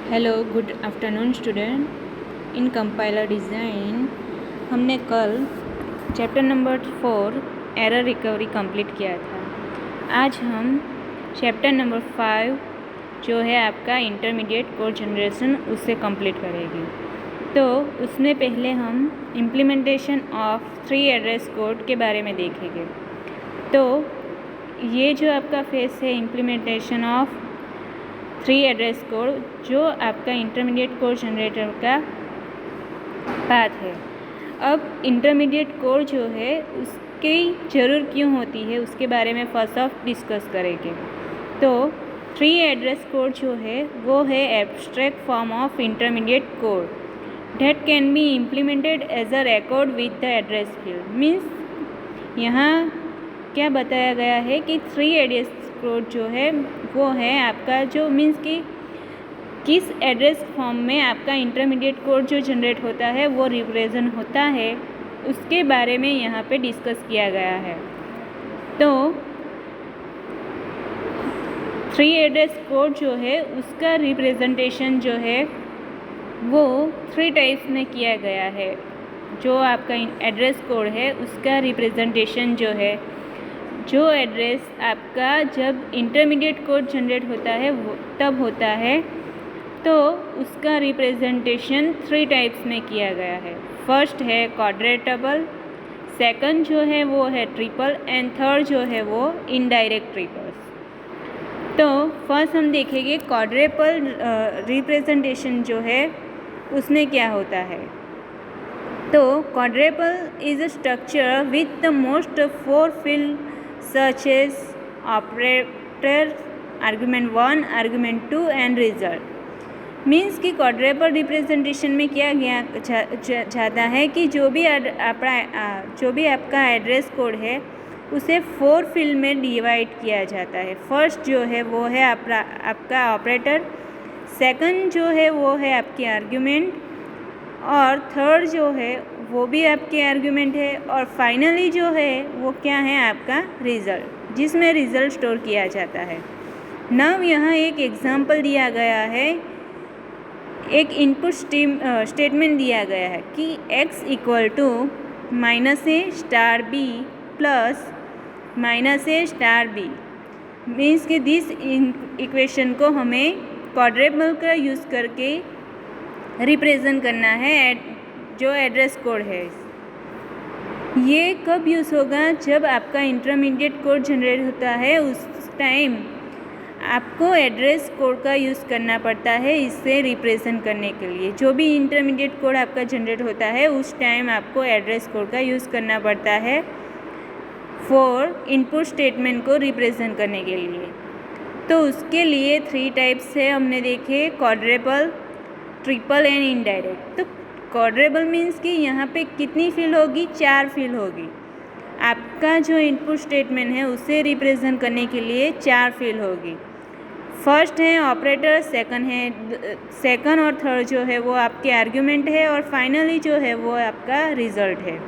Hello good afternoon student. In compiler design हमने कल chapter number 4 error recovery complete किया था। आज हम चैप्टर नंबर 5 जो है आपका इंटरमीडिएट कोड जनरेशन उससे कंप्लीट करेंगे। तो उसमें पहले हम इम्प्लीमेंटेशन ऑफ 3 एड्रेस कोड के बारे में देखेंगे। तो ये जो आपका फेस है इम्प्लीमेंटेशन ऑफ 3 एड्रेस कोड, जो आपका इंटरमीडिएट कोड जनरेटर का पाथ है। अब इंटरमीडिएट कोड जो है उसकी ज़रूर क्यों होती है उसके बारे में फर्स्ट ऑफ डिस्कस करेंगे। तो 3 एड्रेस कोड जो है वो है abstract form of intermediate code that can be implemented as a record with the address field. Means यहाँ क्या बताया गया है कि 3 एड्रेस कोड जो है वो है आपका जो मीन्स कि किस एड्रेस फॉर्म में आपका इंटरमीडिएट कोड जो जनरेट होता है वो रिप्रेजेंट होता है, उसके बारे में यहाँ पे डिस्कस किया गया है। तो 3 एड्रेस कोड जो है उसका रिप्रेजेंटेशन जो है वो 3 टाइप्स में किया गया है। जो आपका एड्रेस कोड है उसका रिप्रेजेंटेशन जो है, जो एड्रेस आपका जब इंटरमीडिएट कोड जनरेट होता है वो तब होता है, तो उसका रिप्रेजेंटेशन 3 टाइप्स में किया गया है। फर्स्ट है क्वाड्रेटबल, सेकंड जो है वो है ट्रिपल एंड थर्ड जो है वो इनडायरेक्ट ट्रिपल्स। तो फर्स्ट हम देखेंगे क्वाड्रेपल रिप्रेजेंटेशन जो है उसमें क्या होता है। तो quadruple is a structure with the most 4 field such as operator, argument 1, argument 2 and result। Means कि क्वाड्रेपल रिप्रेजेंटेशन में क्या जाता है कि जो भी आपका एड्रेस कोड है उसे 4 फील्ड में डिवाइड किया जाता है। फर्स्ट जो है वो है आपका ऑपरेटर, सेकंड जो है वो है आपके आर्ग्यूमेंट, और थर्ड जो है वो भी आपके आर्ग्यूमेंट है, और फाइनली जो है वो क्या है आपका रिज़ल्ट, जिसमें रिज़ल्ट स्टोर किया जाता है। नाउ यहाँ एक एग्जांपल दिया गया है, एक इनपुट स्टेटमेंट दिया गया है कि x equal to -a star b plus -a star b। Means कि दिस इक्वेशन को हमें क्वाड्रेपल का यूज़ करके रिप्रेजेंट करना है जो एड्रेस कोड है। ये कब यूज़ होगा, जब आपका इंटरमीडिएट कोड जनरेट होता है उस टाइम आपको एड्रेस कोड का यूज़ करना पड़ता है इसे रिप्रेजेंट करने के लिए। जो भी इंटरमीडिएट कोड आपका जनरेट होता है उस टाइम आपको एड्रेस कोड का यूज़ करना पड़ता है फॉर इनपुट स्टेटमेंट को रिप्रेजेंट करने के लिए। तो उसके लिए 3 टाइप्स है हमने देखे, क्वाड्रेपल, ट्रिपल एंड इनडायरेक्ट। तो क्वाड्रेपल मीन्स कि यहाँ पे कितनी फील्ड होगी, 4 फील्ड होगी। आपका जो इनपुट स्टेटमेंट है उसे रिप्रेजेंट करने के लिए 4 फील्ड होगी। फर्स्ट है ऑपरेटर, सेकंड और थर्ड जो है वो आपके आर्ग्यूमेंट है, और फाइनली जो है वो आपका रिजल्ट है।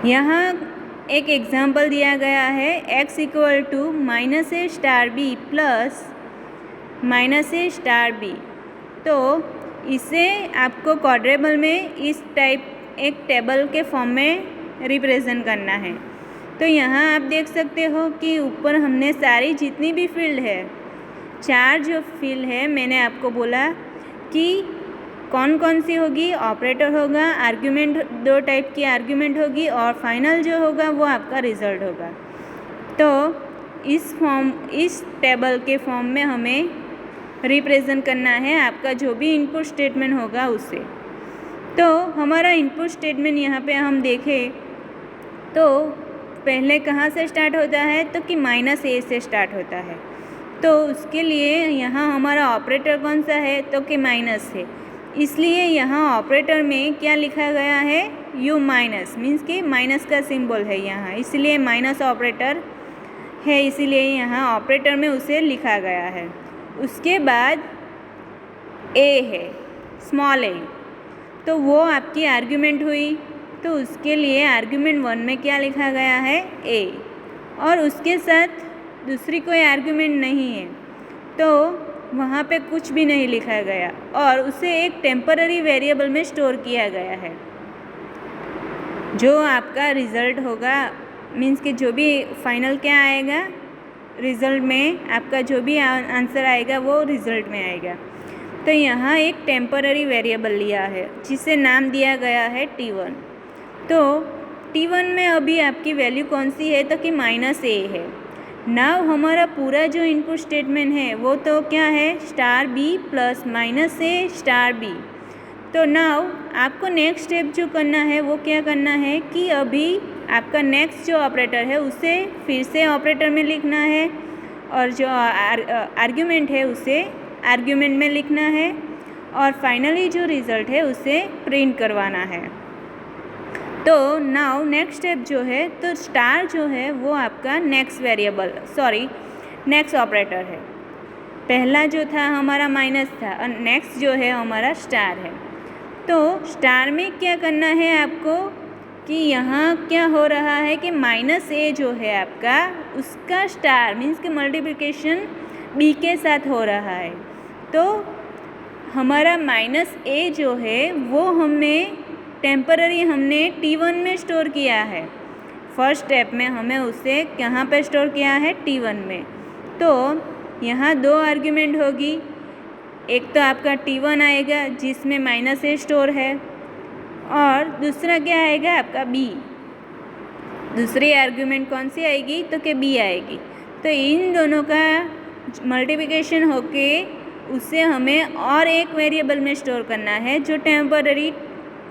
यहाँ एक एग्जांपल दिया गया है x equal to -a star b plus -a star b। तो इसे आपको क्वाड्रेपल में इस टाइप एक टेबल के फॉर्म में रिप्रेजेंट करना है। तो यहाँ आप देख सकते हो कि ऊपर हमने सारी जितनी भी फील्ड है, 4 जो फील्ड है मैंने आपको बोला कि कौन कौन सी होगी, ऑपरेटर होगा, आर्ग्यूमेंट 2 टाइप की आर्ग्यूमेंट होगी, और फाइनल जो होगा वो आपका रिजल्ट होगा। तो इस टेबल के फॉर्म में हमें रिप्रेजेंट करना है आपका जो भी इनपुट स्टेटमेंट होगा उसे। तो हमारा इनपुट स्टेटमेंट यहाँ पे हम देखें तो पहले कहाँ से स्टार्ट होता है, तो कि -a से स्टार्ट होता है। तो उसके लिए यहाँ हमारा ऑपरेटर कौन सा है, तो कि माइनस है, इसलिए यहाँ ऑपरेटर में क्या लिखा गया है, u माइनस, मीन्स कि माइनस का सिंबल है यहाँ, इसलिए माइनस ऑपरेटर है, इसीलिए यहाँ ऑपरेटर में उसे लिखा गया है। उसके बाद a है, स्मॉल a, तो वो आपकी आर्ग्यूमेंट हुई। तो उसके लिए आर्ग्यूमेंट 1 में क्या लिखा गया है, a, और उसके साथ दूसरी कोई आर्ग्यूमेंट नहीं है। तो वहाँ पे कुछ भी नहीं लिखा गया और उसे एक टेम्पररी वेरिएबल में स्टोर किया गया है। जो आपका रिज़ल्ट होगा मीन्स कि जो भी फाइनल क्या आएगा रिज़ल्ट में, आपका जो भी आंसर आएगा वो रिज़ल्ट में आएगा। तो यहाँ एक टेम्पररी वेरिएबल लिया है जिसे नाम दिया गया है T1। तो T1 में अभी आपकी वैल्यू कौन सी है, तो कि -a है। नाउ हमारा पूरा जो इनपुट स्टेटमेंट है वो तो क्या है, *b प्लस -a *b। तो नाउ आपको नेक्स्ट स्टेप जो करना है वो क्या करना है कि अभी आपका नेक्स्ट जो ऑपरेटर है उसे फिर से ऑपरेटर में लिखना है और जो आर्ग्यूमेंट है उसे आर्ग्यूमेंट में लिखना है और फाइनली जो रिज़ल्ट है उसे प्रिंट करवाना है। तो नाउ नेक्स्ट स्टेप जो है, तो स्टार जो है वो आपका नेक्स्ट ऑपरेटर है। पहला जो था हमारा माइनस था और नेक्स्ट जो है हमारा स्टार है। तो स्टार में क्या करना है आपको कि यहाँ क्या हो रहा है कि -a जो है आपका उसका स्टार मीन्स कि मल्टीप्लिकेशन b के साथ हो रहा है। तो हमारा -a जो है वो टेम्पररी हमने T1 में स्टोर किया है। फर्स्ट स्टेप में हमें उसे कहाँ पे स्टोर किया है, T1 में। तो यहाँ दो आर्ग्यूमेंट होगी, एक तो आपका T1 आएगा जिसमें -a स्टोर है और दूसरा क्या आएगा आपका b। दूसरी आर्ग्यूमेंट कौन सी आएगी, तो कि b आएगी। तो इन दोनों का मल्टीप्लिकेशन होके उसे हमें और एक वेरिएबल में स्टोर करना है जो टेम्पररी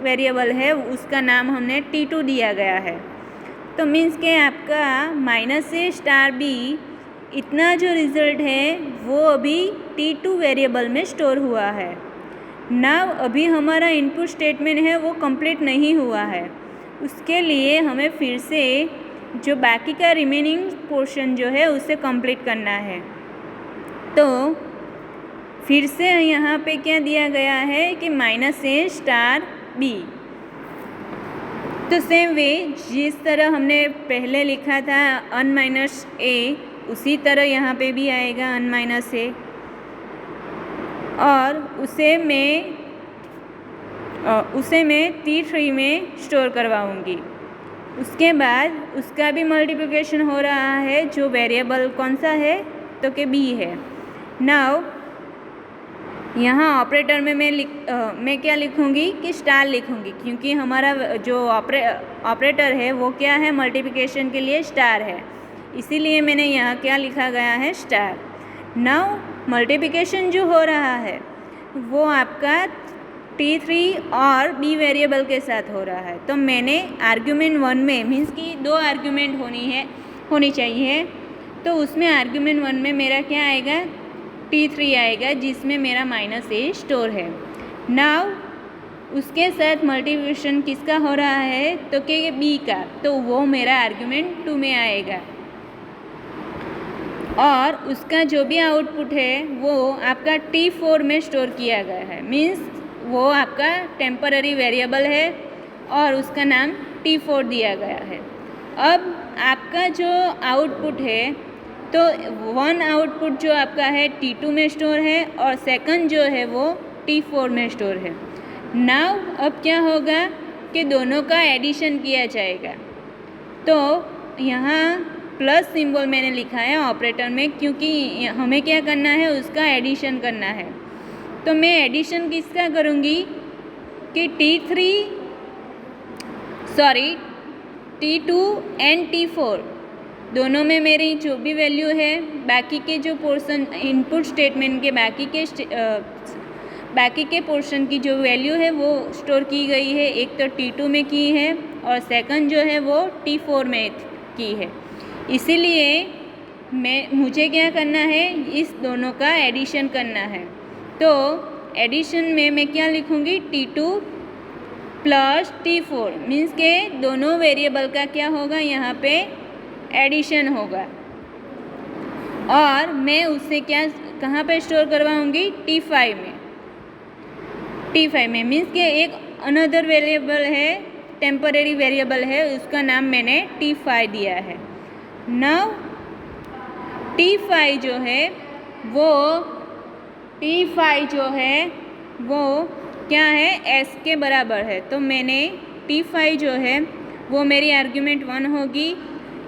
वेरिएबल है, उसका नाम हमने T2 दिया गया है। तो मीन्स के आपका -a *b इतना जो रिज़ल्ट है वो अभी T2 वेरिएबल में स्टोर हुआ है। नाउ अभी हमारा इनपुट स्टेटमेंट है वो कंप्लीट नहीं हुआ है, उसके लिए हमें फिर से जो बाकी का रिमेनिंग पोर्शन जो है उसे कंप्लीट करना है। तो फिर से यहाँ पे क्या दिया गया है कि -a *b। तो सेम वे जिस तरह हमने पहले लिखा था -a उसी तरह यहाँ पे भी आएगा -a और उसे मैं T3 में स्टोर करवाऊँगी। उसके बाद उसका भी मल्टीप्लिकेशन हो रहा है, जो वेरिएबल कौन सा है, तो कि b है। नाउ यहाँ ऑपरेटर में मैं क्या लिखूँगी कि स्टार लिखूँगी, क्योंकि हमारा जो ऑपरेटर है वो क्या है, मल्टीप्लिकेशन के लिए स्टार है, इसीलिए मैंने यहाँ क्या लिखा गया है, स्टार। नाउ मल्टीप्लिकेशन जो हो रहा है वो आपका T3 और b वेरिएबल के साथ हो रहा है। तो मैंने आर्ग्यूमेंट 1 में मीन्स कि दो आर्ग्यूमेंट होनी चाहिए, तो उसमें आर्ग्यूमेंट 1 में मेरा क्या आएगा, T3 आएगा जिसमें मेरा -a स्टोर है। नाउ उसके साथ मल्टीप्लिकेशन किसका हो रहा है, तो कि b का, तो वो मेरा आर्ग्यूमेंट 2 में आएगा और उसका जो भी आउटपुट है वो आपका T4 में स्टोर किया गया है। मीन्स वो आपका टेम्पररी वेरिएबल है और उसका नाम T4 दिया गया है। अब आपका जो आउटपुट है, तो वन आउटपुट जो आपका है T2 में स्टोर है और सेकंड जो है वो T4 में स्टोर है। नाउ अब क्या होगा कि दोनों का एडिशन किया जाएगा। तो यहाँ प्लस सिंबल मैंने लिखा है ऑपरेटर में, क्योंकि हमें क्या करना है, उसका एडिशन करना है। तो मैं एडिशन किसका करूँगी कि T2 एंड T4 दोनों में मेरी जो भी वैल्यू है, बाकी के जो पोर्शन इनपुट स्टेटमेंट के बाकी के पोर्शन की जो वैल्यू है वो स्टोर की गई है। एक तो T2 में की है और सेकंड जो है वो T4 में की है। इसीलिए मुझे क्या करना है, इस दोनों का एडिशन करना है। तो एडिशन में मैं क्या लिखूँगी, T2 प्लस T4 मीन्स के दोनों वेरिएबल का क्या होगा, यहाँ पे एडिशन होगा और मैं उससे कहाँ पे स्टोर करवाऊँगी, T5 में मीन्स के एक अनदर वेरिएबल है, टेम्पररी वेरिएबल है, उसका नाम मैंने T5 दिया है। नाउ T5 जो है वो T5 जो है वो क्या है, S के बराबर है। तो मैंने T5 जो है वो मेरी आर्ग्यूमेंट 1 होगी,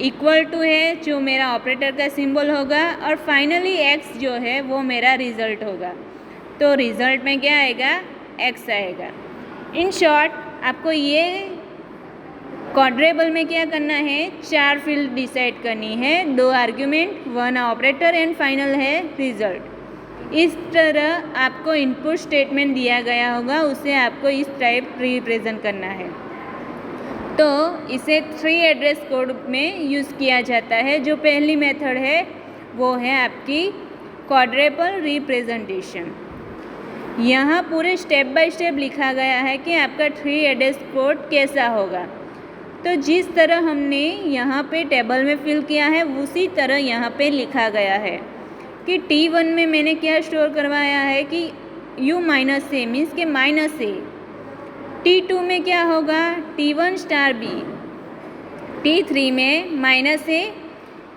इक्वल टू है जो मेरा ऑपरेटर का सिंबल होगा, और फाइनली x जो है वो मेरा रिज़ल्ट होगा। तो रिज़ल्ट में क्या आएगा, x आएगा। इन शॉर्ट आपको ये क्वाड्रेबल में क्या करना है, 4 फील्ड डिसाइड करनी है, 2 आर्ग्यूमेंट, 1 ऑपरेटर एंड फाइनल है रिज़ल्ट। इस तरह आपको इनपुट स्टेटमेंट दिया गया होगा, उसे आपको इस टाइप रिप्रेजेंट करना है। तो इसे 3 एड्रेस कोड में यूज़ किया जाता है। जो पहली मेथड है वो है आपकी क्वाड्रेबल रिप्रेजेंटेशन। यहाँ पूरे स्टेप बाय स्टेप लिखा गया है कि आपका 3 एड्रेस कोड कैसा होगा। तो जिस तरह हमने यहाँ पे टेबल में फिल किया है उसी तरह यहाँ पे लिखा गया है कि T1 में मैंने क्या स्टोर करवाया है कि U माइनस ए मीन्स के माइनस ए। T2 में क्या होगा, T1 स्टार बी, T3 में माइनस ए,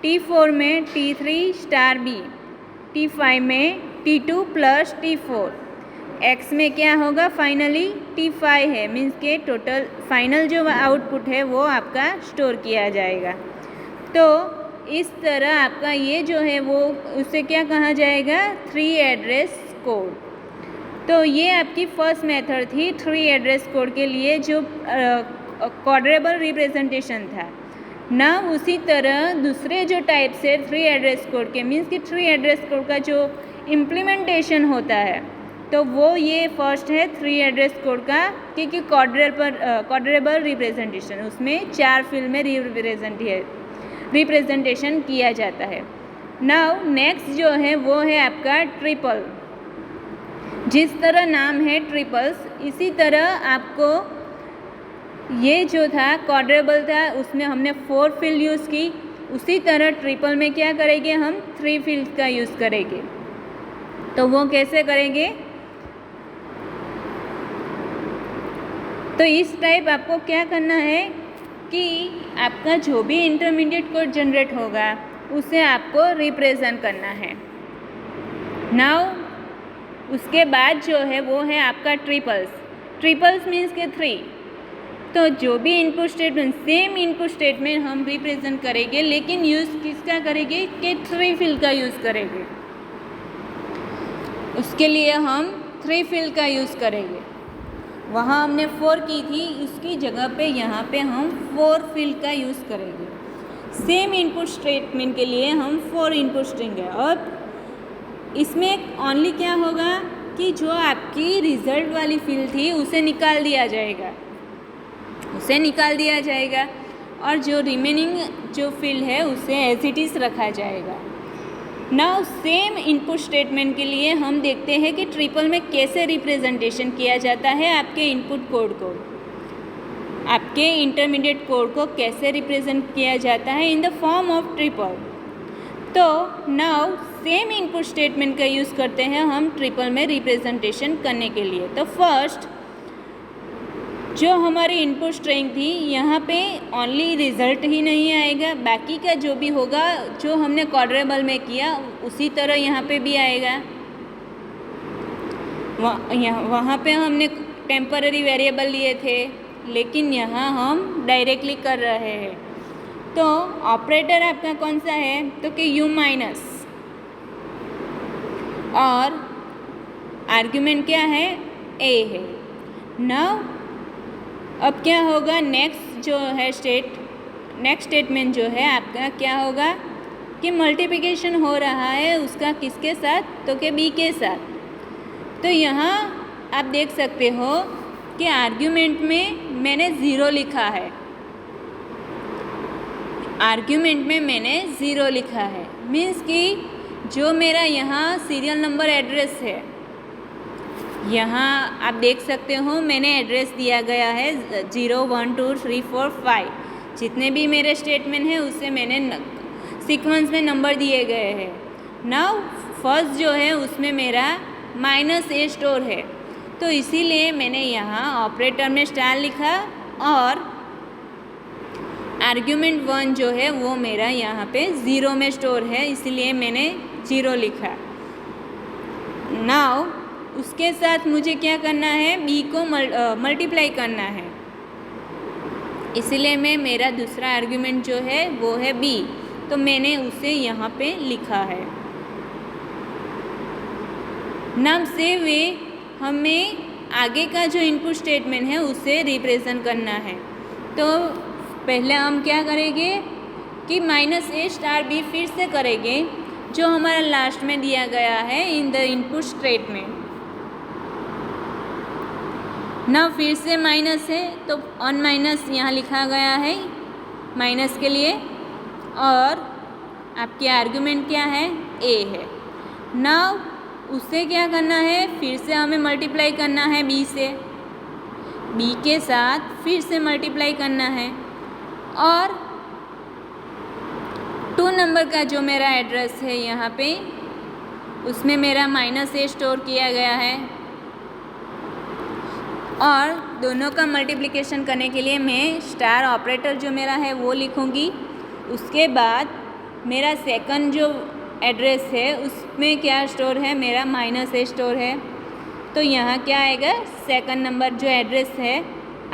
T4 में T3 स्टार बी, T5 में T2 प्लस T4, x में क्या होगा फाइनली T5 है, मीन्स के टोटल फाइनल जो आउटपुट है वो आपका स्टोर किया जाएगा। तो इस तरह आपका ये जो है वो उसे क्या कहा जाएगा, 3 एड्रेस कोड। तो ये आपकी फर्स्ट मेथड थी 3 एड्रेस कोड के लिए जो क्वाड्रेबल रिप्रेजेंटेशन था ना। उसी तरह दूसरे जो टाइप से 3 एड्रेस कोड के मीन्स कि 3 एड्रेस कोड का जो इम्प्लीमेंटेशन होता है तो वो ये फर्स्ट है 3 एड्रेस कोड का, क्योंकि क्वाड्रेबल रिप्रेजेंटेशन उसमें 4 फील्ड में रिप्रेजेंटेशन किया जाता है। नाउ नेक्स्ट जो है वो है आपका ट्रिपल। जिस तरह नाम है ट्रिपल्स, इसी तरह आपको ये जो था क्वाड्रेबल था उसमें हमने 4 फील्ड यूज़ की, उसी तरह ट्रिपल में क्या करेंगे, हम 3 फील्ड का यूज़ करेंगे। तो वो कैसे करेंगे, तो इस टाइप आपको क्या करना है कि आपका जो भी इंटरमीडिएट कोड जनरेट होगा उसे आपको रिप्रेजेंट करना है। नाउ उसके बाद जो है वो है आपका ट्रिपल्स। ट्रिपल्स मीन्स के 3। तो जो भी input statement, same input statement हम रिप्रेजेंट करेंगे, लेकिन यूज़ किसका करेंगे कि 3 फील्ड का यूज़ करेंगे। उसके लिए हम 3 फील्ड का यूज़ करेंगे। वहाँ हमने 4 की थी, उसकी जगह पे यहाँ पे हम 4 फील्ड का यूज़ करेंगे। सेम इनपुट स्टेटमेंट के लिए हम 4 इनपुट स्ट्रिंग है। और इसमें ओनली क्या होगा कि जो आपकी रिज़ल्ट वाली फील्ड थी उसे निकाल दिया जाएगा, और जो रिमेनिंग जो फील्ड है उसे एज इट इज़ रखा जाएगा। नाउ सेम इनपुट स्टेटमेंट के लिए हम देखते हैं कि ट्रिपल में कैसे रिप्रेजेंटेशन किया जाता है आपके इनपुट कोड को, आपके इंटरमीडिएट कोड को कैसे रिप्रेजेंट किया जाता है इन द फॉर्म ऑफ ट्रिपल। तो नाउ सेम इनपुट स्टेटमेंट का यूज़ करते हैं हम ट्रिपल में रिप्रेजेंटेशन करने के लिए। तो फर्स्ट जो हमारी इनपुट स्ट्रिंग थी यहाँ पे ओनली रिज़ल्ट ही नहीं आएगा, बाकी का जो भी होगा जो हमने क्वाड्रेबल में किया उसी तरह यहाँ पे भी आएगा। वहाँ पे हमने टेम्पररी वेरिएबल लिए थे, लेकिन यहाँ हम डायरेक्टली कर रहे हैं। तो ऑपरेटर आपका कौन सा है, तो कि U माइनस, और आर्ग्यूमेंट क्या है, A है। नाउ अब क्या होगा, नेक्स्ट जो है नेक्स्ट स्टेटमेंट जो है आपका क्या होगा कि मल्टीप्लिकेशन हो रहा है उसका किसके साथ, तो कि B के साथ। तो यहाँ आप देख सकते हो कि आर्ग्यूमेंट में मैंने 0 लिखा है, आर्ग्यूमेंट में मैंने 0 लिखा है, मीन्स कि जो मेरा यहाँ सीरियल नंबर एड्रेस है, यहाँ आप देख सकते हो मैंने एड्रेस दिया गया है 0 1 2 3 4 5। जितने भी मेरे स्टेटमेंट हैं उससे मैंने सीक्वेंस में नंबर दिए गए हैं। नाउ फर्स्ट जो है उसमें मेरा -a स्टोर है, तो इसीलिए मैंने यहाँ ऑपरेटर में स्टार लिखा, और आर्ग्यूमेंट 1 जो है वो मेरा यहाँ पे 0 में स्टोर है, इसीलिए मैंने 0 लिखा। नाउ उसके साथ मुझे क्या करना है, बी को मल्टीप्लाई करना है, इसलिए मैं मेरा दूसरा आर्ग्यूमेंट जो है वो है बी, तो मैंने उसे यहाँ पे लिखा है। नाउ सेम वे हमें आगे का जो इनपुट स्टेटमेंट है उसे रिप्रेजेंट करना है। तो पहले हम क्या करेंगे कि -a*b फिर से करेंगे जो हमारा लास्ट में दिया गया है इन द इनपुट स्टेटमेंट। ना फिर से माइनस है तो ऑन माइनस यहाँ लिखा गया है माइनस के लिए, और आपकी आर्गुमेंट क्या है, a है। ना उससे क्या करना है, फिर से हमें मल्टीप्लाई करना है b से, b के साथ फिर से मल्टीप्लाई करना है, और 2 नंबर का जो मेरा एड्रेस है यहाँ पे उसमें मेरा -a स्टोर किया गया है, और दोनों का मल्टीप्लिकेशन करने के लिए मैं स्टार ऑपरेटर जो मेरा है वो लिखूँगी। उसके बाद मेरा सेकंड जो एड्रेस है उसमें क्या स्टोर है, मेरा -a स्टोर है, तो यहाँ क्या आएगा, सेकंड नंबर जो एड्रेस है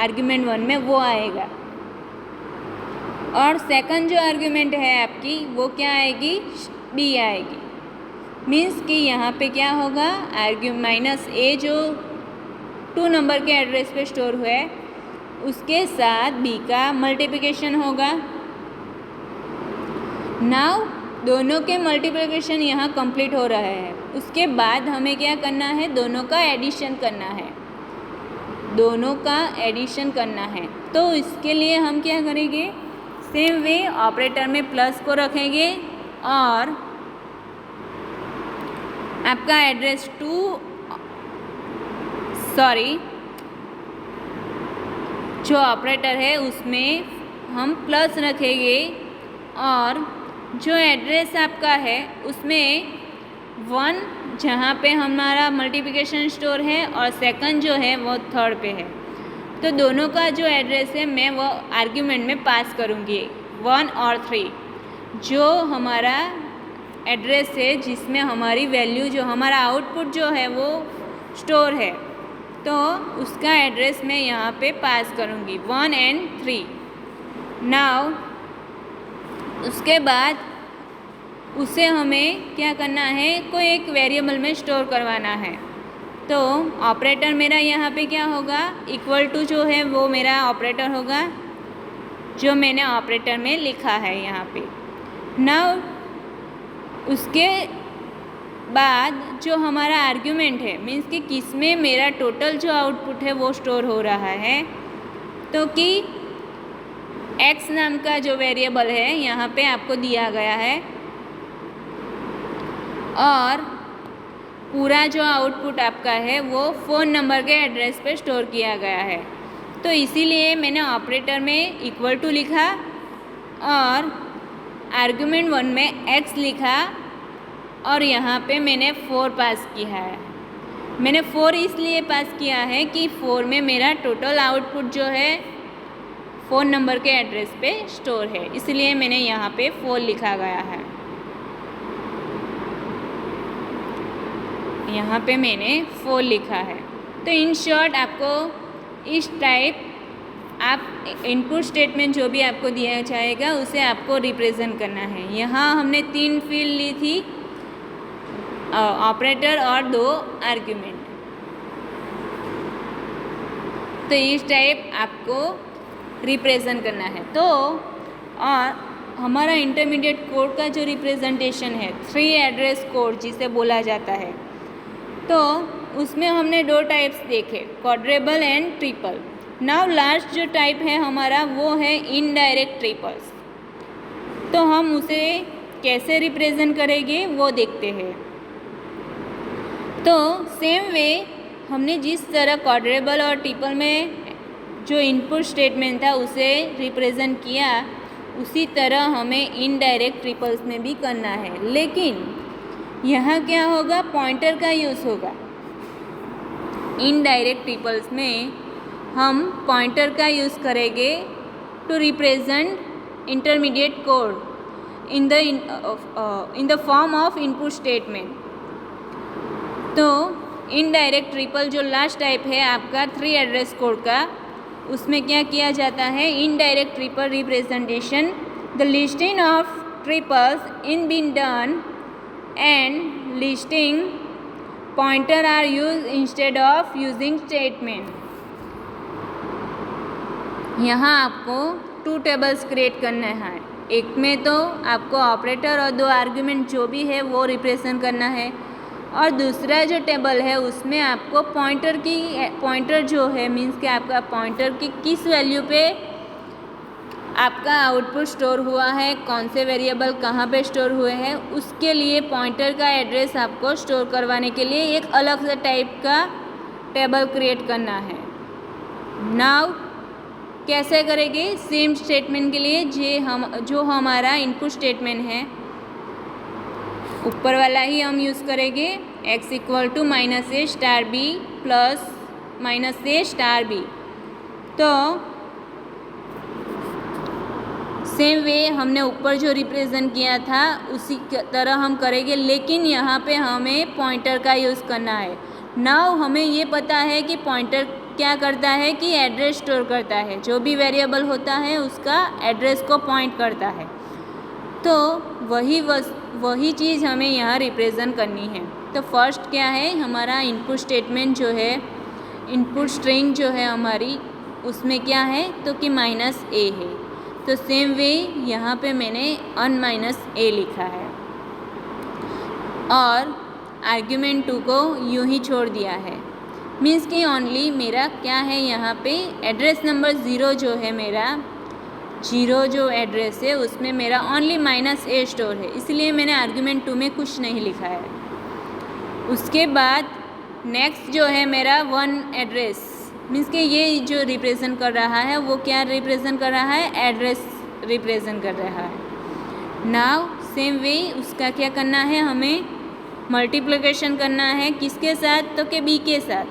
आर्ग्यूमेंट 1 में वो आएगा, और सेकंड जो आर्ग्यूमेंट है आपकी वो क्या आएगी, b आएगी। मीन्स कि यहाँ पे क्या होगा, -a जो 2 नंबर के एड्रेस पे स्टोर हुआ है उसके साथ b का मल्टीप्लिकेशन होगा। नाउ दोनों के मल्टीप्लिकेशन यहाँ कंप्लीट हो रहा है, उसके बाद हमें क्या करना है, दोनों का एडिशन करना है, दोनों का एडिशन करना है। तो इसके लिए हम क्या करेंगे, सेम वे ऑपरेटर में प्लस को रखेंगे, और आपका एड्रेस जो ऑपरेटर है उसमें हम प्लस रखेंगे, और जो एड्रेस आपका है उसमें 1 जहाँ पे हमारा मल्टीप्लिकेशन स्टोर है और सेकंड जो है वो थर्ड पे है, तो दोनों का जो एड्रेस है मैं वो आर्ग्यूमेंट में पास करूँगी 1 और 3। जो हमारा एड्रेस है जिसमें हमारी वैल्यू जो हमारा आउटपुट जो है वो स्टोर है, तो उसका एड्रेस मैं यहाँ पे पास करूँगी 1 और 3। नाउ उसके बाद उसे हमें क्या करना है, कोई एक वेरिएबल में स्टोर करवाना है। तो ऑपरेटर मेरा यहाँ पे क्या होगा, इक्वल टू जो है वो मेरा ऑपरेटर होगा जो मैंने ऑपरेटर में लिखा है यहाँ पे। नाउ उसके बाद जो हमारा आर्ग्यूमेंट है, मीन्स कि किसमें मेरा टोटल जो आउटपुट है वो स्टोर हो रहा है, तो कि x नाम का जो वेरिएबल है यहाँ पे आपको दिया गया है, और पूरा जो आउटपुट आपका है वो 4 नंबर के एड्रेस पे स्टोर किया गया है। तो इसीलिए मैंने ऑपरेटर में इक्वल टू लिखा और आर्ग्यूमेंट 1 में x लिखा, और यहाँ पे मैंने 4 पास किया है। मैंने 4 इसलिए पास किया है कि 4 में मेरा टोटल आउटपुट जो है 4 नंबर के एड्रेस पे स्टोर है, इसलिए मैंने यहाँ पे 4 लिखा गया है। यहाँ पे मैंने 4 लिखा है। तो इन शॉर्ट आपको इस टाइप आप इनपुट स्टेटमेंट जो भी आपको दिया जाएगा उसे आपको रिप्रेजेंट करना है। यहाँ हमने 3 फील्ड ली थी, ऑपरेटर और 2 आर्ग्यूमेंट। तो इस टाइप आपको रिप्रेजेंट करना है। तो और हमारा इंटरमीडिएट कोड का जो रिप्रेजेंटेशन है 3 एड्रेस कोड जिसे बोला जाता है, तो उसमें हमने 2 टाइप्स देखे, क्वाड्रेबल एंड ट्रिपल। नाउ लास्ट जो टाइप है हमारा वो है इनडायरेक्ट ट्रिपल्स। तो हम उसे कैसे रिप्रेजेंट करेंगे वो देखते हैं। तो सेम वे हमने जिस तरह क्वाड्रेबल और ट्रिपल में जो इनपुट स्टेटमेंट था उसे रिप्रेजेंट किया, उसी तरह हमें इनडायरेक्ट ट्रिपल्स में भी करना है। लेकिन यहाँ क्या होगा, पॉइंटर का यूज़ होगा। इनडायरेक्ट ट्रिपल्स में हम पॉइंटर का यूज़ करेंगे to represent intermediate code in the form of input statement. तो इनडायरेक्ट ट्रिपल जो लास्ट टाइप है आपका 3 एड्रेस कोड का, उसमें क्या किया जाता है, indirect triple representation, the listing of triples in been done and listing pointer are use instead of using statement. यहाँ आपको 2 टेबल्स क्रिएट करना है। एक में तो आपको ऑपरेटर और 2 आर्ग्यूमेंट जो भी है वो रिप्रेजेंट करना है, और दूसरा जो टेबल है उसमें आपको पॉइंटर जो है मीन्स कि आपका पॉइंटर की किस वैल्यू पे आपका आउटपुट स्टोर हुआ है, कौन से वेरिएबल कहाँ पे स्टोर हुए हैं, उसके लिए पॉइंटर का एड्रेस आपको स्टोर करवाने के लिए एक अलग से टाइप का टेबल क्रिएट करना है। नाउ कैसे करेंगे, सेम स्टेटमेंट के लिए जो हमारा इनपुट स्टेटमेंट है ऊपर वाला ही हम यूज़ करेंगे, x equal to -a star b plus -a star b। तो सेम वे हमने ऊपर जो रिप्रेजेंट किया था उसी तरह हम करेंगे, लेकिन यहाँ पे हमें पॉइंटर का यूज़ करना है। नाउ हमें ये पता है कि पॉइंटर क्या करता है कि एड्रेस स्टोर करता है, जो भी वेरिएबल होता है उसका एड्रेस को पॉइंट करता है। तो वही चीज़ हमें यहाँ रिप्रेजेंट करनी है। तो फर्स्ट क्या है, हमारा इनपुट स्टेटमेंट जो है, इनपुट स्ट्रिंग जो है हमारी, उसमें क्या है तो कि -a है। तो सेम वे यहाँ पे मैंने -a लिखा है और आर्ग्यूमेंट 2 को यूँ ही छोड़ दिया है। मीन्स कि ओनली मेरा क्या है यहाँ पे एड्रेस नंबर 0 जो है मेरा 0 जो एड्रेस है उसमें मेरा ओनली -a स्टोर है, इसलिए मैंने आर्ग्यूमेंट 2 में कुछ नहीं लिखा है। उसके बाद नेक्स्ट जो है मेरा 1 एड्रेस, मीन्स कि ये जो रिप्रेजेंट कर रहा है वो क्या रिप्रेजेंट कर रहा है, एड्रेस रिप्रेजेंट कर रहा है। नाउ सेम वे उसका क्या करना है, हमें मल्टीप्लिकेशन करना है, किसके साथ तो कि b के साथ।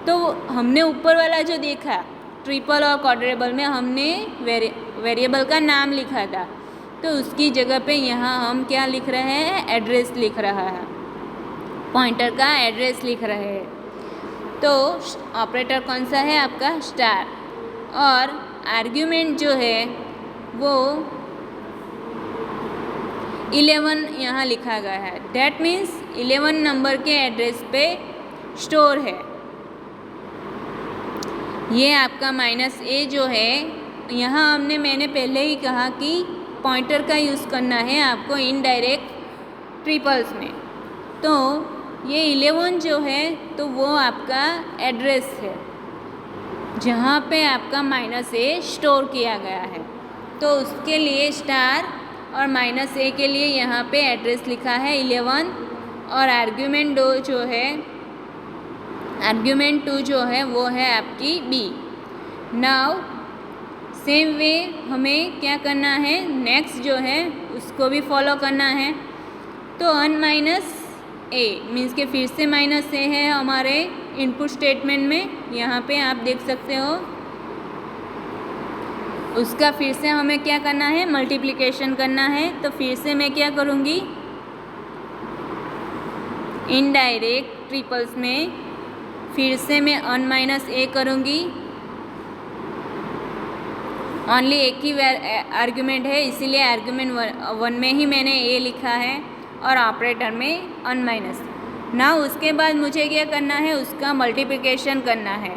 तो हमने ऊपर वाला जो देखा ट्रिपल और क्वाड्रेबल में हमने वेरिएबल का नाम लिखा था, तो उसकी जगह पे यहाँ हम क्या लिख रहे हैं, एड्रेस लिख रहा है, पॉइंटर का एड्रेस लिख रहे हैं। तो ऑपरेटर कौन सा है आपका, स्टार, और आर्ग्यूमेंट जो है वो 11 यहाँ लिखा गया है। डैट मीन्स 11 नंबर के एड्रेस पे स्टोर है। ये आपका -a जो है, यहाँ मैंने पहले ही कहा कि पॉइंटर का यूज़ करना है आपको इनडायरेक्ट ट्रिपल्स में। तो ये 11 जो है तो वो आपका एड्रेस है जहाँ पे आपका -a स्टोर किया गया है। तो उसके लिए स्टार और -a के लिए यहाँ पे एड्रेस लिखा है 11, और आर्ग्यूमेंट 2 जो है, आर्ग्यूमेंट 2 जो है वो है आपकी b। नाउ सेम वे हमें क्या करना है, नेक्स्ट जो है उसको भी फॉलो करना है। तो -a मीन्स के फिर से -a है हमारे इनपुट स्टेटमेंट में, यहाँ पे आप देख सकते हो। उसका फिर से हमें क्या करना है, मल्टीप्लिकेशन करना है। तो फिर से मैं क्या करूँगी, इनडायरेक्ट ट्रिपल्स में फिर से मैं -a करूँगी। ओनली एक ही आर्ग्यूमेंट है, इसीलिए आर्ग्यूमेंट 1 में ही मैंने a लिखा है और ऑपरेटर में -. ना उसके बाद मुझे क्या करना है, उसका मल्टीप्लिकेशन करना है,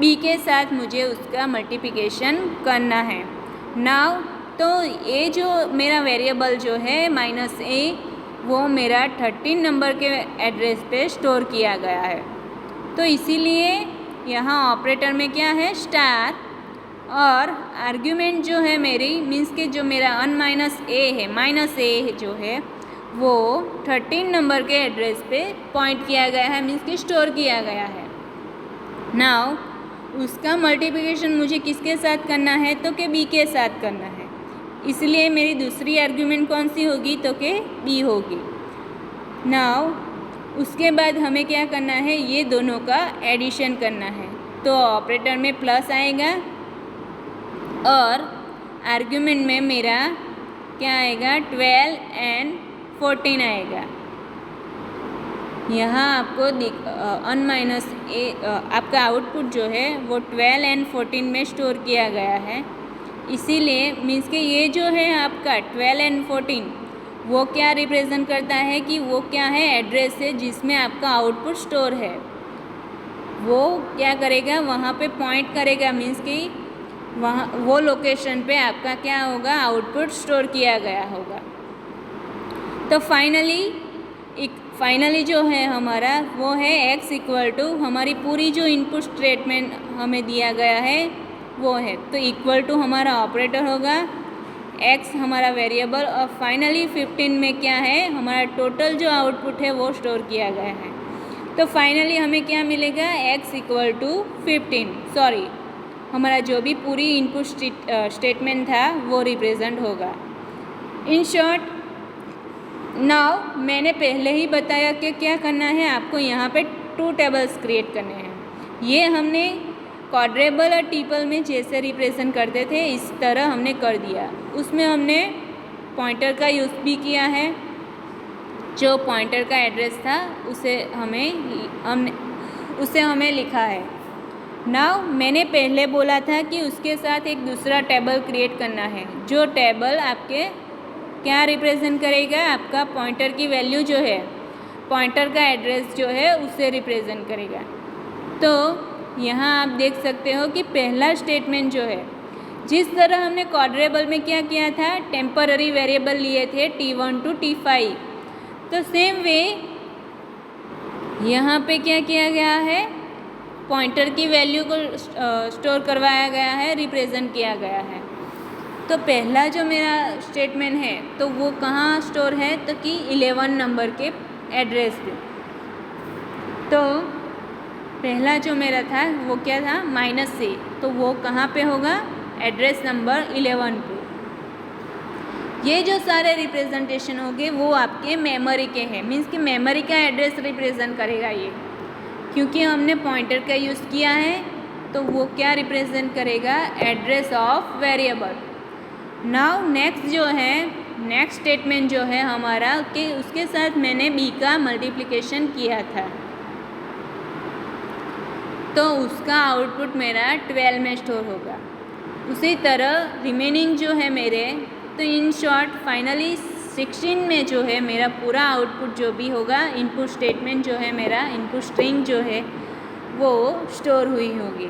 b के साथ मुझे उसका मल्टीप्लिकेशन करना है। नाउ तो ये जो मेरा वेरिएबल जो है -a वो मेरा 13 नंबर के एड्रेस पे स्टोर किया गया है। तो इसीलिए यहाँ ऑपरेटर में क्या है, स्टार, और आर्ग्यूमेंट जो है मेरी मीन्स के जो मेरा -a है, -a जो है वो 13 नंबर के एड्रेस पे पॉइंट किया गया है, मीन्स कि स्टोर किया गया है। नाउ उसका मल्टीप्लिकेशन मुझे किसके साथ करना है, तो कि b के साथ करना है, इसलिए मेरी दूसरी आर्ग्यूमेंट कौन सी होगी, तो कि b होगी। नाउ उसके बाद हमें क्या करना है, ये दोनों का एडिशन करना है। तो ऑपरेटर में प्लस आएगा और आर्ग्यूमेंट में मेरा क्या आएगा, 12 और 14 आएगा। यहाँ आपको n माइनस ए आपका आउटपुट जो है वो 12 एंड 14 में स्टोर किया गया है। इसीलिए मीन्स कि ये जो है आपका 12 एंड 14 वो क्या रिप्रेजेंट करता है कि वो क्या है, एड्रेस है जिसमें आपका आउटपुट स्टोर है। वो क्या करेगा, वहाँ पे पॉइंट करेगा, मीन्स कि वहाँ वो लोकेशन पे आपका क्या होगा, आउटपुट स्टोर किया गया होगा। तो फाइनली जो है हमारा वो है x इक्वल टू हमारी पूरी जो इनपुट स्टेटमेंट हमें दिया गया है वो है, तो इक्वल टू हमारा ऑपरेटर होगा, x हमारा वेरिएबल, और फाइनली 15 में क्या है, हमारा टोटल जो आउटपुट है वो स्टोर किया गया है। तो फाइनली हमें क्या मिलेगा, x इक्वल टू 15, हमारा जो भी पूरी इनपुट स्टेटमेंट था वो रिप्रेजेंट होगा। इन शॉर्ट नाउ मैंने पहले ही बताया कि क्या करना है, आपको यहाँ पे 2 टेबल्स क्रिएट करने हैं। ये हमने क्वाड्रेबल और ट्रिपल में जैसे रिप्रेजेंट करते थे इस तरह हमने कर दिया। उसमें हमने पॉइंटर का यूज़ भी किया है, जो पॉइंटर का एड्रेस था उसे हमें लिखा है। नाउ मैंने पहले बोला था कि उसके साथ एक दूसरा टेबल क्रिएट करना है, जो टेबल आपके क्या रिप्रेजेंट करेगा, आपका पॉइंटर की वैल्यू जो है, पॉइंटर का एड्रेस जो है उसे रिप्रेजेंट करेगा। तो यहाँ आप देख सकते हो कि पहला स्टेटमेंट जो है, जिस तरह हमने क्वाड्रेबल में क्या किया था, टेम्पररी वेरिएबल लिए थे T1 to T5, तो सेम वे यहाँ पे क्या किया गया है, पॉइंटर की वैल्यू को स्टोर करवाया गया है, रिप्रेजेंट किया गया है। तो पहला जो मेरा स्टेटमेंट है तो वो कहाँ स्टोर है, तो कि 11 नंबर के एड्रेस पे। तो पहला जो मेरा था वो क्या था, -से, तो वो कहाँ पे होगा, एड्रेस नंबर 11 पे। ये जो सारे रिप्रेजेंटेशन होंगे वो आपके मेमोरी के हैं, मीन्स कि मेमोरी का एड्रेस रिप्रेजेंट करेगा ये, क्योंकि हमने पॉइंटर का यूज़ किया है तो वो क्या रिप्रेजेंट करेगा, address of variable. Now next statement जो है हमारा कि उसके साथ मैंने b का मल्टीप्लिकेशन किया था, तो उसका आउटपुट मेरा 12 में स्टोर होगा। उसी तरह रिमेनिंग जो है मेरे, तो इन शॉर्ट फाइनली 16 में जो है मेरा पूरा आउटपुट जो भी होगा, इनपुट स्टेटमेंट जो है मेरा, इनपुट स्ट्रिंग जो है वो स्टोर हुई होगी।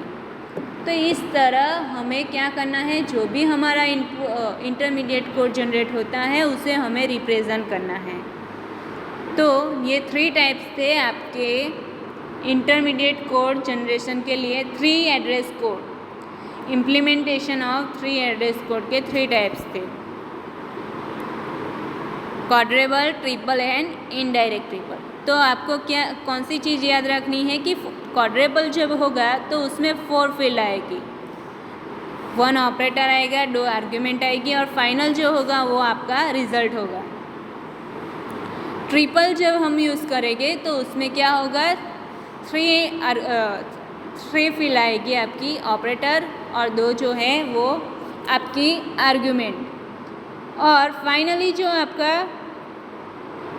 तो इस तरह हमें क्या करना है, जो भी हमारा इंटरमीडिएट कोड जनरेट होता है उसे हमें रिप्रेजेंट करना है। तो ये 3 टाइप्स थे आपके इंटरमीडिएट कोड जनरेशन के लिए, 3 address code, implementation of 3 address code के 3 टाइप्स थे, क्वाड्रेबल, ट्रिपल एंड इनडायरेक्ट ट्रिपल। तो आपको कौन सी चीज़ याद रखनी है कि क्वाड्रेबल जब होगा तो उसमें 4 फील्ड आएगी, 1 ऑपरेटर आएगा, 2 आर्ग्यूमेंट आएगी, और फाइनल जो होगा वो आपका रिजल्ट होगा। ट्रिपल जब हम यूज़ करेंगे तो उसमें क्या होगा, 3 फील्ड आएगी आपकी, ऑपरेटर, और 2 जो है वो आपकी आर्ग्यूमेंट, और फाइनली जो आपका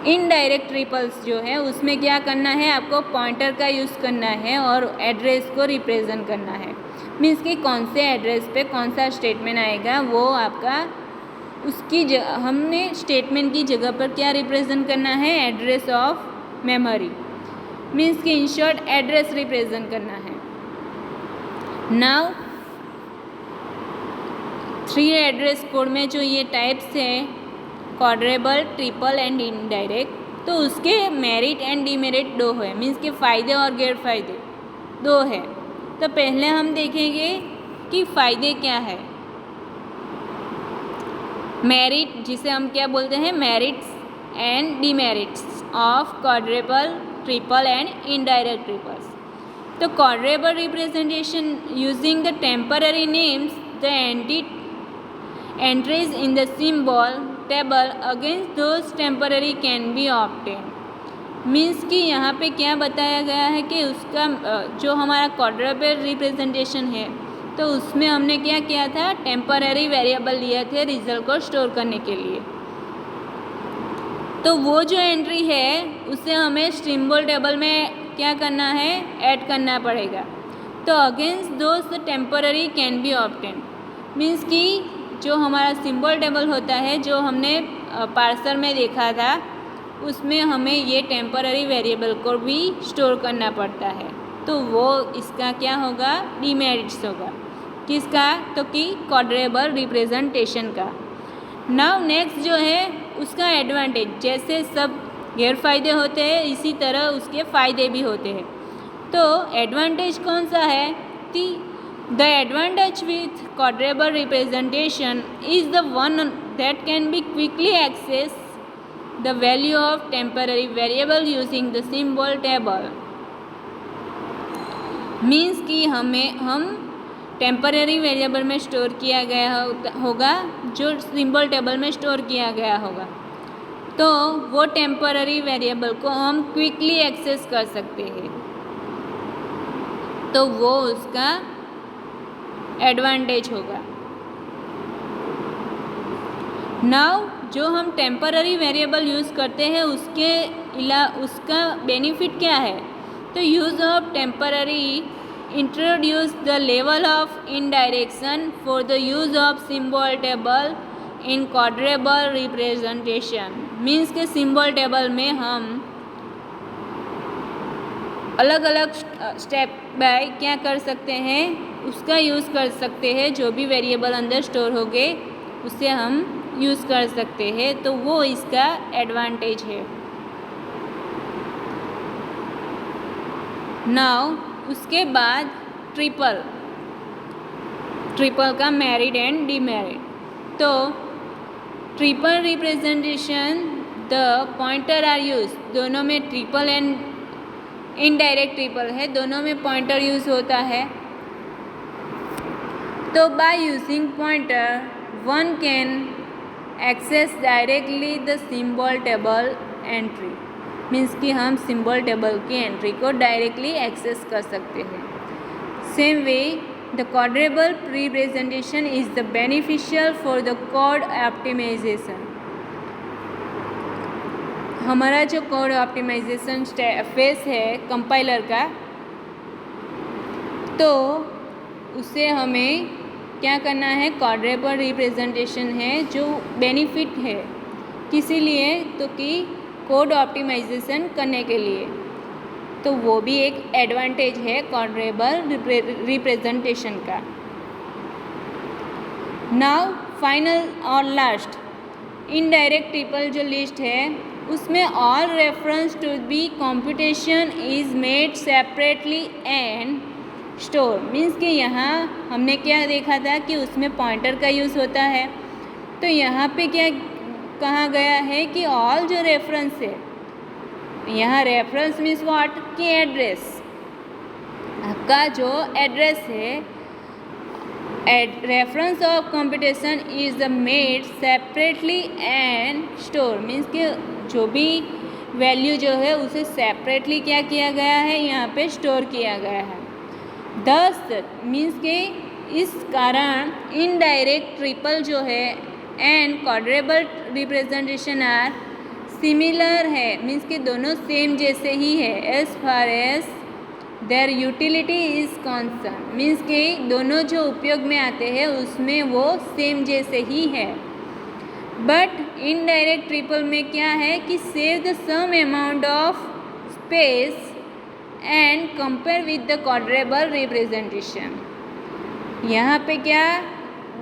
इनडायरेक्ट ट्रिपल्स जो है उसमें क्या करना है, आपको पॉइंटर का यूज़ करना है और एड्रेस को रिप्रेजेंट करना है, मीन्स कि कौन से एड्रेस पे कौन सा स्टेटमेंट आएगा वो आपका उसकी हमने स्टेटमेंट की जगह पर क्या रिप्रेजेंट करना है, एड्रेस ऑफ मेमोरी, मीन्स कि इन शॉर्ट एड्रेस रिप्रेजेंट करना है। नाउ 3 एड्रेस कोड में जो ये टाइप्स हैं, क्वाड्रेबल, ट्रिपल एंड इनडायरेक्ट, तो उसके मेरिट एंड डीमेरिट 2 है, मीन्स के फ़ायदे और गैर फायदे 2 है। तो पहले हम देखेंगे कि फ़ायदे क्या है। मेरिट, जिसे हम क्या बोलते हैं, merits and demerits of quadruple, triple and indirect triples. तो quadruple representation using the temporary names, the entries in the symbol table against those temporary can be obtained। Means कि यहाँ पे क्या बताया गया है कि उसका जो हमारा क्वाड्रेबल रिप्रेजेंटेशन है तो उसमें हमने क्या किया था, टेम्पररी वेरिएबल लिए थे रिजल्ट को स्टोर करने के लिए। तो वो जो एंट्री है उसे हमें सिंबल टेबल में क्या करना है, ऐड करना पड़ेगा। तो against those temporary can be obtain, means कि जो हमारा सिंबल टेबल होता है जो हमने पार्सर में देखा था उसमें हमें ये टेम्पररी वेरिएबल को भी स्टोर करना पड़ता है। तो वो इसका क्या होगा, डीमेरिट्स होगा। किसका, तो कि क्वाड्रेबल रिप्रेजेंटेशन का। नाउ नेक्स्ट जो है उसका एडवांटेज, जैसे सब गैर फायदे होते हैं इसी तरह उसके फ़ायदे भी होते हैं। तो एडवांटेज कौन सा है कि the advantage with quadruple representation is the one that can be quickly access the value of temporary variable using the symbol table. Means कि हम टेम्पररी वेरिएबल में स्टोर किया गया होगा जो सिंबल टेबल में स्टोर किया गया होगा, तो वो टेम्पररी वेरिएबल को हम क्विकली एक्सेस कर सकते हैं। तो वो उसका एडवांटेज होगा। नाउ जो हम टेम्पररी वेरिएबल यूज़ करते हैं उसका बेनिफिट क्या है, तो use of temporary introduce the level of indirection for the use of symbol table in quadruple representation. Means के सिंबल टेबल में हम अलग अलग स्टेप बाय क्या कर सकते हैं, उसका यूज़ कर सकते हैं। जो भी वेरिएबल अंदर स्टोर हो गए उसे हम यूज़ कर सकते हैं, तो वो इसका एडवांटेज है। नाउ उसके बाद ट्रिपल का मेरिट एंड डीमेरिट। तो triple representation the pointer are use, दोनों में ट्रिपल एंड इनडायरेक्ट ट्रिपल है, दोनों में पॉइंटर यूज़ होता है। तो by using pointer one can access directly the symbol table entry. Means कि हम सिंबल टेबल की एंट्री को डायरेक्टली एक्सेस कर सकते हैं। Same way the quadruple representation is the beneficial for the code optimisation. हमारा जो कोड ऑप्टिमाइजेशन फेस है कंपाइलर का, तो उसे हमें क्या करना है, क्वाड्रेबल रिप्रेजेंटेशन है जो बेनिफिट है किसी लिए, तो कि कोड ऑप्टिमाइजेशन करने के लिए। तो वो भी एक एडवांटेज है क्वाड्रेबल रिप्रेजेंटेशन का। नाउ फाइनल और लास्ट इनडायरेक्ट ट्रिपल जो लिस्ट है उसमें all reference to be computation is made separately and store. Means कि यहाँ हमने क्या देखा था कि उसमें पॉइंटर का यूज़ होता है, तो यहाँ पे क्या कहा गया है कि ऑल जो रेफरेंस है, यहाँ रेफरेंस मीन्स व्हाट कि एड्रेस, आपका जो एड्रेस है, reference of computation is made separately and store. Means कि जो भी वैल्यू जो है उसे सेपरेटली क्या किया गया है, यहाँ पे स्टोर किया गया है। दस मीन्स के इस कारण इनडायरेक्ट ट्रिपल जो है and quadruple representation are similar है। मीन्स कि दोनों सेम जैसे ही है as far as their utility is concern. Means कि दोनों जो उपयोग में आते हैं उसमें वो सेम जैसे ही है। बट इनडायरेक्ट ट्रिपल में क्या है कि save the some amount of space and compare with the quadruple representation. यहाँ पे क्या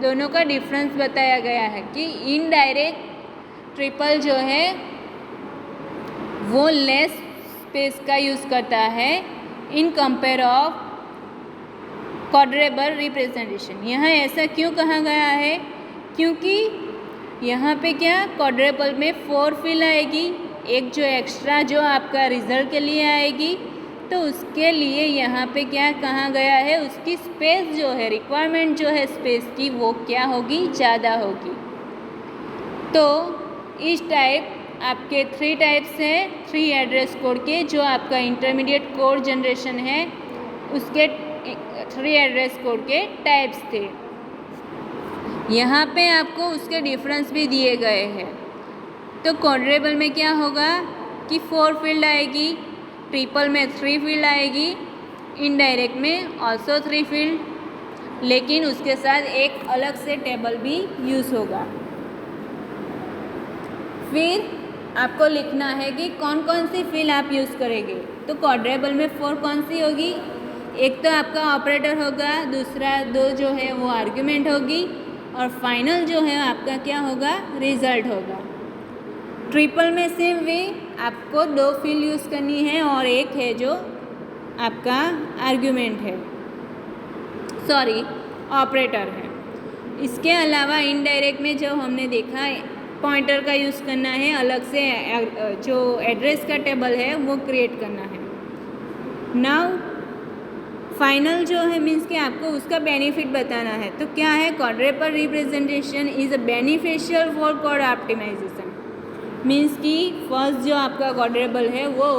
दोनों का डिफरेंस बताया गया है कि इनडायरेक्ट ट्रिपल जो है वो लेस स्पेस का यूज़ करता है इन कंपेयर ऑफ क्वाड्रेबल रिप्रेजेंटेशन। यहाँ ऐसा क्यों कहा गया है, क्योंकि यहाँ पे क्या क्वाड्रेबल में 4 फिल आएगी, एक जो एक्स्ट्रा जो आपका रिजल्ट के लिए आएगी, तो उसके लिए यहाँ पे क्या कहा गया है, उसकी स्पेस जो है, रिक्वायरमेंट जो है स्पेस की, वो क्या होगी, ज़्यादा होगी। तो इस टाइप आपके 3 टाइप्स हैं 3 एड्रेस कोड के, जो आपका इंटरमीडिएट कोड जनरेशन है उसके 3 एड्रेस कोड के टाइप्स थे। यहाँ पे आपको उसके डिफरेंस भी दिए गए हैं। तो क्वाड्रेबल में क्या होगा कि 4 फील्ड आएगी, ट्रिपल में 3 फील्ड आएगी, इनडायरेक्ट में ऑल्सो 3 फील्ड, लेकिन उसके साथ एक अलग से टेबल भी यूज़ होगा। फिर आपको लिखना है कि कौन कौन सी फील्ड आप यूज़ करेंगे। तो क्वाड्रेबल में 4 कौन सी होगी, एक तो आपका ऑपरेटर होगा, दूसरा 2 जो है वो आर्ग्यूमेंट होगी, और फाइनल जो है आपका क्या होगा, रिजल्ट होगा। ट्रिपल में सेम वे आपको 2 फील्ड यूज़ करनी है और एक है जो आपका आर्ग्यूमेंट है, सॉरी ऑपरेटर है। इसके अलावा इनडायरेक्ट में जो हमने देखा पॉइंटर का यूज़ करना है, अलग से जो एड्रेस का टेबल है वो क्रिएट करना है। नाउ फाइनल जो है मीन्स कि आपको उसका बेनिफिट बताना है। तो क्या है, quadruple representation is a beneficial for code optimisation. Means कि फर्स्ट जो आपका क्वाड्रेबल है वो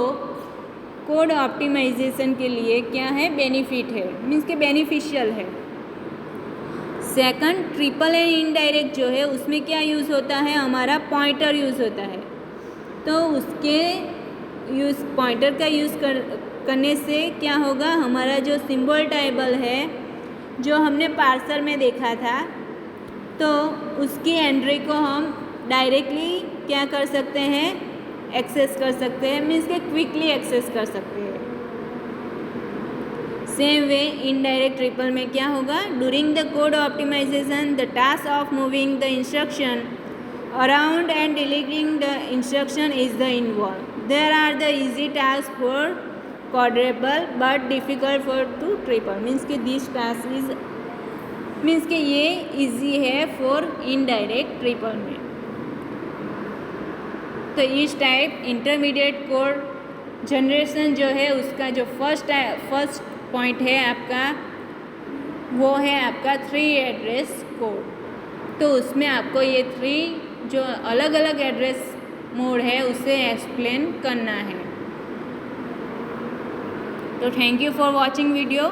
कोड ऑप्टिमाइजेशन के लिए क्या है, बेनिफिट है, मीन्स कि बेनिफिशियल है। सेकंड ट्रिपल एंड इनडायरेक्ट जो है उसमें क्या यूज़ होता है, हमारा पॉइंटर यूज़ होता है। तो उसके पॉइंटर का यूज़ करने से क्या होगा, हमारा जो सिंबल टेबल है जो हमने पार्सर में देखा था, तो उसकी एंट्री को हम डायरेक्टली क्या कर सकते हैं, एक्सेस कर सकते हैं, मीन्स के क्विकली एक्सेस कर सकते हैं। सेम वे इनडायरेक्ट ट्रिपल में क्या होगा, during the code optimisation the task of moving the instruction around and deleting the instruction is the involve. There are the easy task for quadruple but difficult for to triple. Means के this task is means के ये easy है for indirect triple में। तो इस type intermediate code generation जो है उसका जो फर्स्ट पॉइंट है आपका, वो है आपका 3 एड्रेस कोड। तो उसमें आपको ये 3 जो अलग अलग एड्रेस मोड है उसे एक्सप्लेन करना है। तो thank you for watching video.